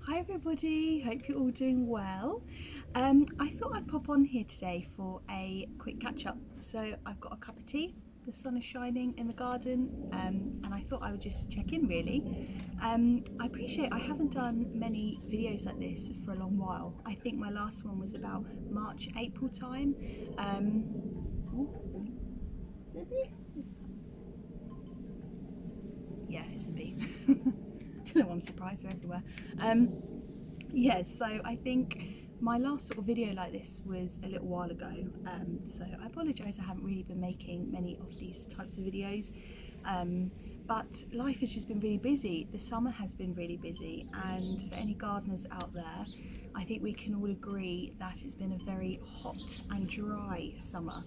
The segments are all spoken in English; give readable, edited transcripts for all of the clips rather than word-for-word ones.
Hi everybody, hope you're all doing well. I thought I'd pop on here today for a quick catch up. So I've got a cup of tea, the sun is shining in the garden, and I thought I would just check in really. I appreciate I haven't done many videos like this for a long while. I think my last one was about March, April time. Is it a bee? Yeah, it's a bee. Don't know why I'm surprised, they're everywhere. Yeah, so I think my last sort of video like this was a little while ago, so I apologise I haven't really been making many of these types of videos, but life has just been really busy. The summer has been really busy, and for any gardeners out there, I think we can all agree that it's been a very hot and dry summer,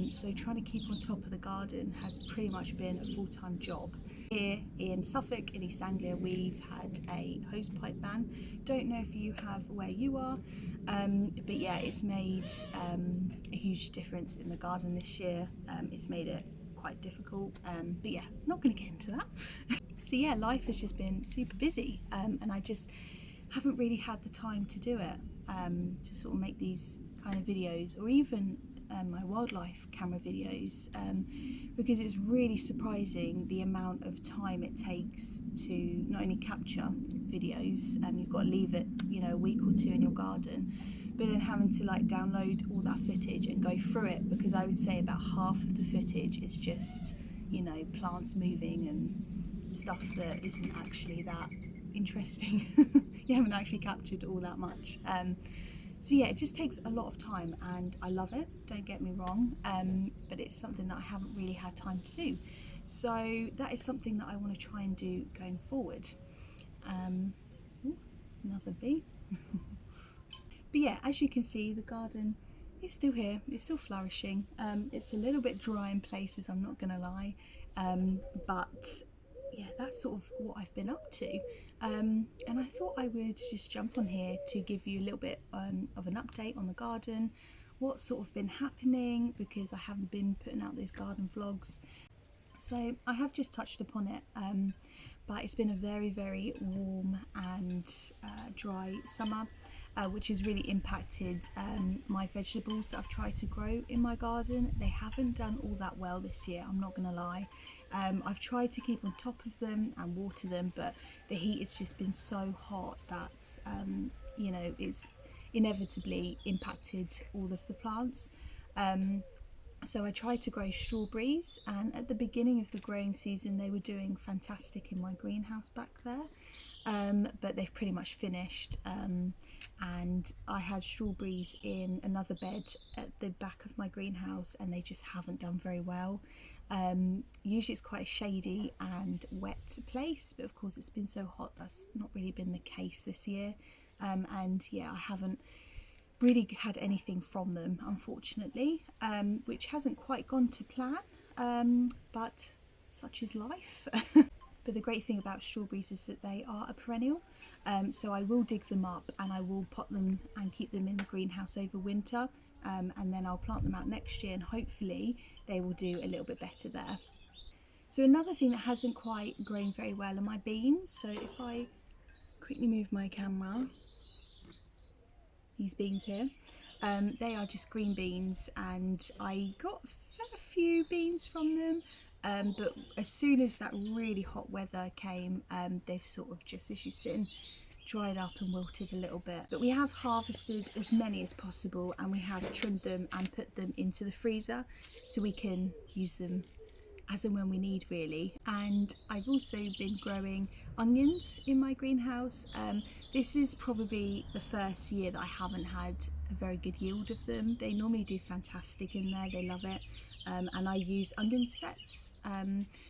so trying to keep on top of the garden has pretty much been a full-time job. Here in Suffolk, in East Anglia, we've had a hosepipe ban. Don't know if you have where you are, but yeah, it's made a huge difference in the garden this year. It's made it quite difficult, but yeah, not going to get into that. So yeah, life has just been super busy, and I just haven't really had the time to do it, to sort of make these kind of videos, or even my wildlife camera videos, because it's really surprising the amount of time it takes to not only capture videos, you've got to leave it, you know, a week or two in your garden, but then having to like download all that footage and go through it, because I would say about half of the footage is just, you know, plants moving and stuff that isn't actually that interesting. You haven't actually captured all that much. So yeah, it just takes a lot of time, and I love it, don't get me wrong, but it's something that I haven't really had time to do. So that is something that I want to try and do going forward. Ooh, another bee. But yeah, as you can see, the garden is still here, it's still flourishing. It's a little bit dry in places, I'm not gonna lie, but yeah, that's sort of what I've been up to. And I thought I would just jump on here to give you a little bit of an update on the garden, what's sort of been happening, because I haven't been putting out those garden vlogs. So I have just touched upon it, but it's been a very, very warm and dry summer, which has really impacted my vegetables that I've tried to grow in my garden. They haven't done all that well this year, I'm not going to lie. I've tried to keep on top of them and water them, but the heat has just been so hot that, you know, it's inevitably impacted all of the plants. So I tried to grow strawberries, and at the beginning of the growing season they were doing fantastic in my greenhouse back there, but they've pretty much finished, and I had strawberries in another bed at the back of my greenhouse, and they just haven't done very well. Usually it's quite a shady and wet place, but of course it's been so hot that's not really been the case this year, and yeah, I haven't really had anything from them, unfortunately, which hasn't quite gone to plan, but such is life. But the great thing about strawberries is that they are a perennial, so I will dig them up and I will pot them and keep them in the greenhouse over winter, and then I'll plant them out next year, and hopefully they will do a little bit better there. So another thing that hasn't quite grown very well are my beans. So if I quickly move my camera, these beans here, they are just green beans, and I got a fair few beans from them, but as soon as that really hot weather came, they've sort of just, as you've seen, dried up and wilted a little bit. But we have harvested as many as possible, and we have trimmed them and put them into the freezer so we can use them as and when we need, really. And I've also been growing onions in my greenhouse. This is probably the first year that I haven't had a very good yield of them. They normally do fantastic in there, they love it, and I use onion sets.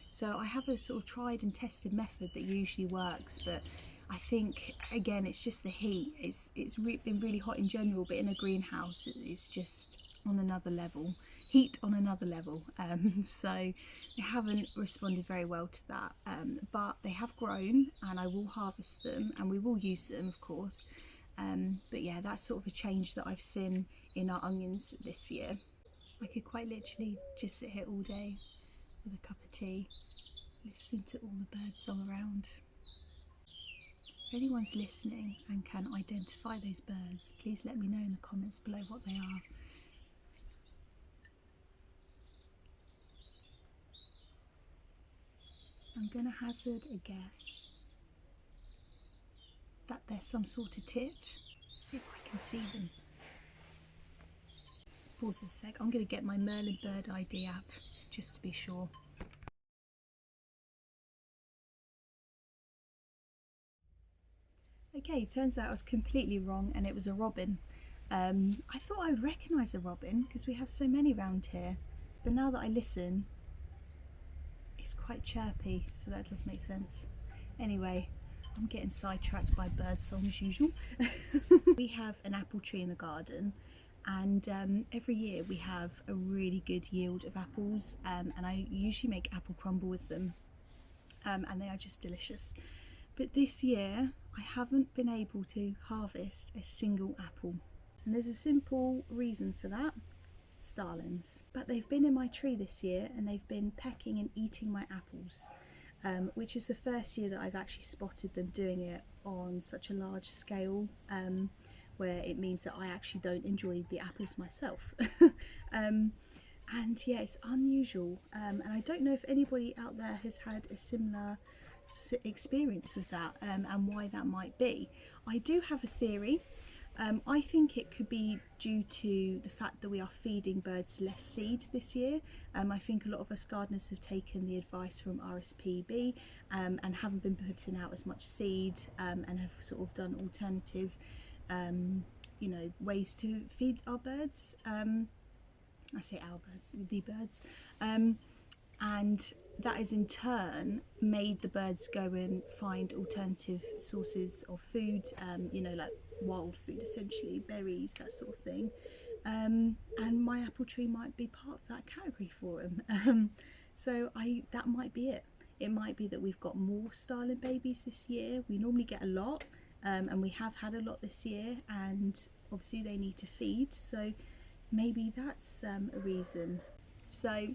So I have a sort of tried and tested method that usually works, but I think again it's just the heat. It's been really hot in general, but in a greenhouse it's just on another level, heat on another level. So they haven't responded very well to that, but they have grown, and I will harvest them and we will use them, of course. But yeah, that's sort of a change that I've seen in our onions this year. I could quite literally just sit here all day with a cup of tea, listening to all the birds song around. anyone's listening and can identify those birds, please let me know in the comments below what they are. I'm going to hazard a guess that they're some sort of tit. See if I can see them. Pause a sec. I'm going to get my Merlin Bird ID app just to be sure. Okay, turns out I was completely wrong and it was a robin. I thought I'd recognise a robin because we have so many around here, but now that I listen, it's quite chirpy, so that does make sense. Anyway, I'm getting sidetracked by bird song as usual. We have an apple tree in the garden, and every year we have a really good yield of apples, and I usually make apple crumble with them, and they are just delicious. But this year I haven't been able to harvest a single apple, and there's a simple reason for that: starlings. But they've been in my tree this year and they've been pecking and eating my apples, which is the first year that I've actually spotted them doing it on such a large scale, where it means that I actually don't enjoy the apples myself. And yeah, it's unusual, and I don't know if anybody out there has had a similar experience with that, and why that might be. I do have a theory. I think it could be due to the fact that we are feeding birds less seed this year. I think a lot of us gardeners have taken the advice from RSPB, and haven't been putting out as much seed, and have sort of done alternative ways to feed our birds. I say our birds, the birds. And that has in turn made the birds go and find alternative sources of food, like wild food, essentially berries, that sort of thing, and my apple tree might be part of that category for them. So that might be it. It might be that we've got more starling babies this year. We normally get a lot, and we have had a lot this year, and obviously they need to feed, so maybe that's a reason. So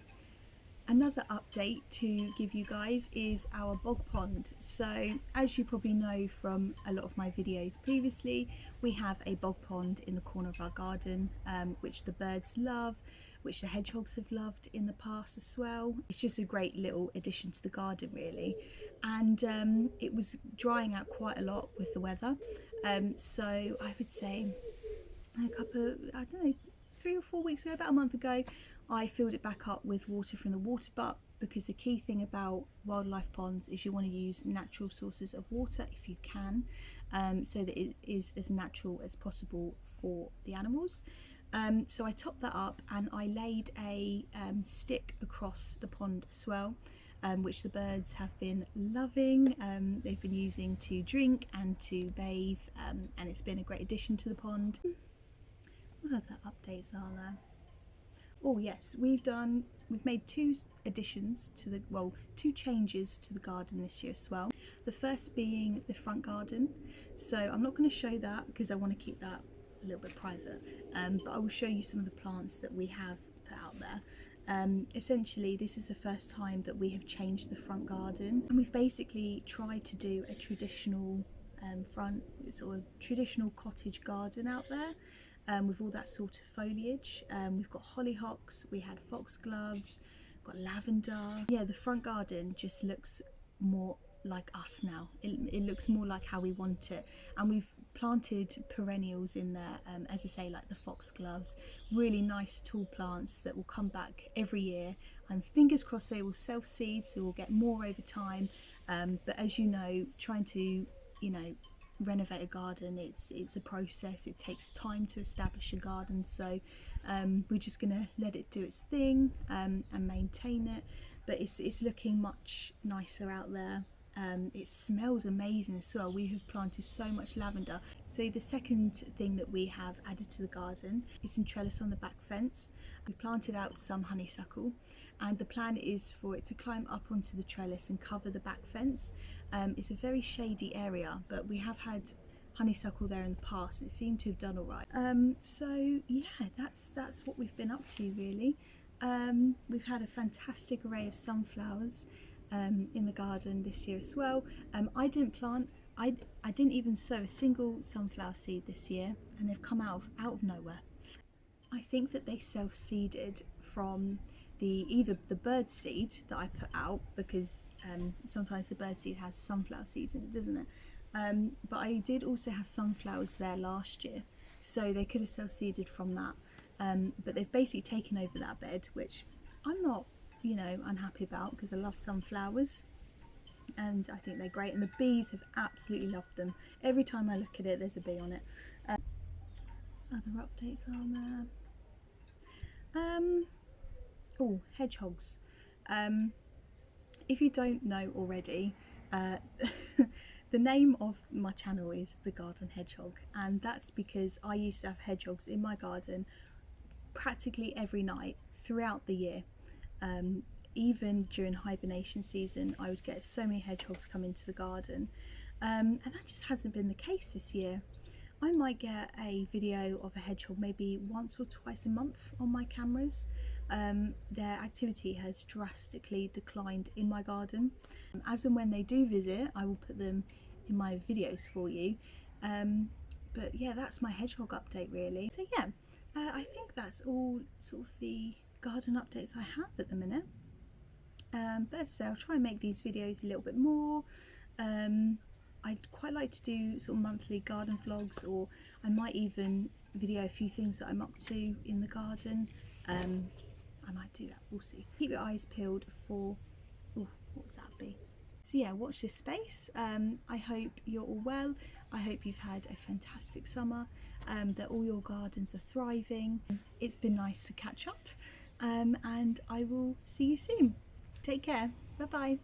another update to give you guys is our bog pond. So as you probably know from a lot of my videos previously, we have a bog pond in the corner of our garden, which the birds love, which the hedgehogs have loved in the past as well. It's just a great little addition to the garden really, and it was drying out quite a lot with the weather, so I would say a couple, I don't know, 3 or 4 weeks ago, about a month ago, I filled it back up with water from the water butt, because the key thing about wildlife ponds is you want to use natural sources of water if you can, so that it is as natural as possible for the animals. So I topped that up and I laid a stick across the pond as well, which the birds have been loving. They've been using to drink and to bathe, and it's been a great addition to the pond. What other updates are there? Oh yes, we've made 2 additions to the, well, 2 changes to the garden this year as well. The first being the front garden. So I'm not going to show that because I want to keep that a little bit private, but I will show you some of the plants that we have put out there. Essentially this is the first time that we have changed the front garden, and we've basically tried to do a traditional front, sort of traditional cottage garden out there, with all that sort of foliage. We've got hollyhocks, we had foxgloves, got lavender. Yeah, the front garden just looks more like us now. It looks more like how we want it, and we've planted perennials in there, as I say, like the foxgloves, really nice tall plants that will come back every year, and fingers crossed they will self-seed, so we'll get more over time. But as you know, trying to renovate a garden, it's a process. It takes time to establish a garden, so we're just gonna let it do its thing, and maintain it. But it's looking much nicer out there. It smells amazing as well. We have planted so much lavender. So the second thing that we have added to the garden is some trellis on the back fence. We've planted out some honeysuckle, and the plan is for it to climb up onto the trellis and cover the back fence. It's a very shady area, but we have had honeysuckle there in the past and it seemed to have done all right. So yeah, that's what we've been up to really. We've had a fantastic array of sunflowers in the garden this year as well. I didn't plant I didn't even sow a single sunflower seed this year, and they've come out of nowhere. I think that they self-seeded from either the bird seed that I put out, because sometimes the bird seed has sunflower seeds in it, doesn't it? But I did also have sunflowers there last year, so they could have self-seeded from that. But they've basically taken over that bed, which I'm not, unhappy about, because I love sunflowers and I think they're great, and the bees have absolutely loved them. Every time I look at it, there's a bee on it. Other updates on there. Oh, hedgehogs. If you don't know already, the name of my channel is The Garden Hedgehog, and that's because I used to have hedgehogs in my garden practically every night throughout the year. Even during hibernation season, I would get so many hedgehogs come into the garden, and that just hasn't been the case this year. I might get a video of a hedgehog maybe once or twice a month on my cameras. Their activity has drastically declined in my garden. As and when they do visit, I will put them in my videos for you. But yeah, that's my hedgehog update really. So yeah, I think that's all sort of the garden updates I have at the minute. But as I say, I'll try and make these videos a little bit more. I'd quite like to do sort of monthly garden vlogs, or I might even video a few things that I'm up to in the garden. I might do that, we'll see. Keep your eyes peeled for, oh, what was that bee? So yeah, watch this space. I hope you're all well. I hope you've had a fantastic summer, that all your gardens are thriving. It's been nice to catch up, and I will see you soon. Take care. Bye bye.